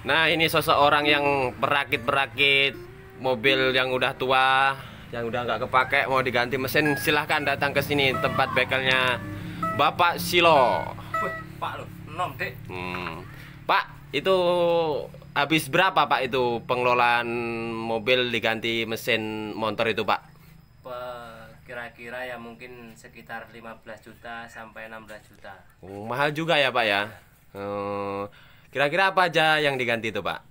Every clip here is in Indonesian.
Nah, ini sosok orang yang perakit mobil yang udah tua, yang udah nggak kepake, mau diganti mesin. Silahkan datang ke sini, tempat bengkelnya Bapak Silo. Pak lo, nom dek. Pak, itu habis berapa Pak itu pengelolaan mobil diganti mesin motor itu Pak? Kira-kira ya mungkin sekitar 15 juta sampai 16 juta. Mahal juga ya Pak ya. Kira-kira apa aja yang diganti itu Pak?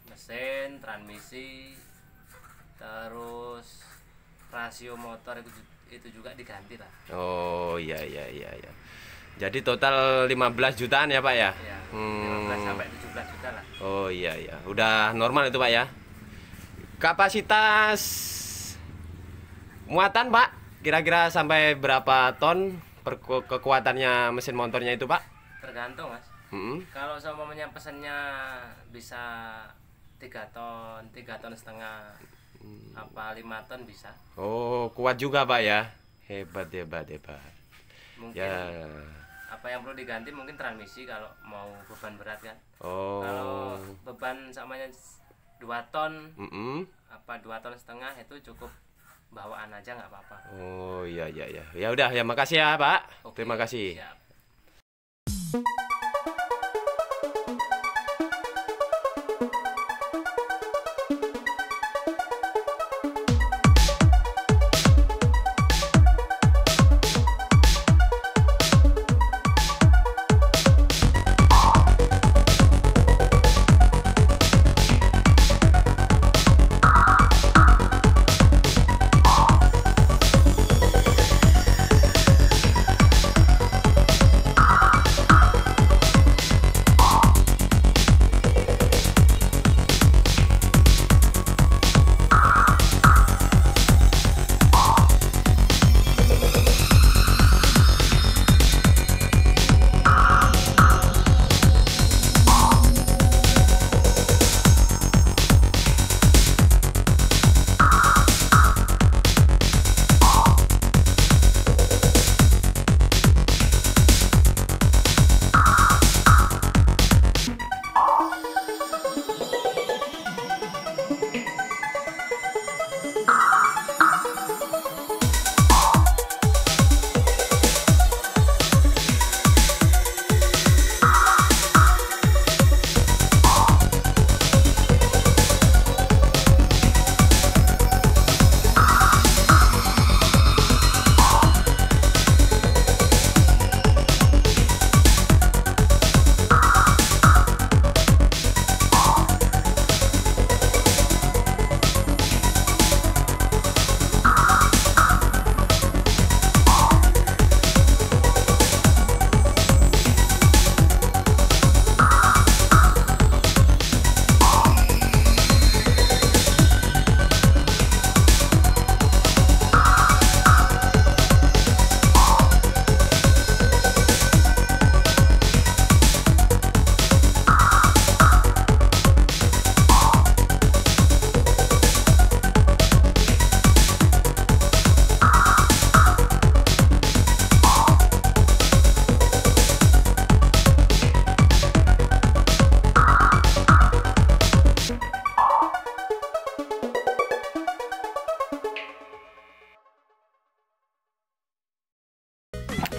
Mesin, transmisi, terus rasio motor itu juga diganti lah. Oh iya. Jadi total 15 jutaan ya Pak ya? Ya, 15 sampai 17 juta lah. Oh iya. Udah normal itu Pak ya. Kapasitas muatan Pak, kira-kira sampai berapa ton kekuatannya mesin motornya itu Pak? Tergantung Mas. Kalau semuanya pesannya bisa 3 ton, 3 ton setengah, apa 5 ton bisa. Oh, kuat juga Pak ya. Hebat. Mungkin ya. Apa yang perlu diganti mungkin transmisi kalau mau beban berat kan. Oh. Kalau beban samanya 2 ton, apa 2 ton setengah itu cukup bawaan aja nggak apa-apa. Oh iya. Ya udah, ya makasih ya Pak. Oke, terima kasih. Siap.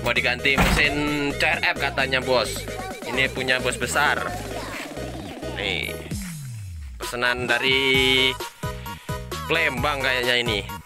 Mau diganti mesin CRF katanya bos. Ini punya bos besar. Nih, pesanan dari Palembang kayaknya ini.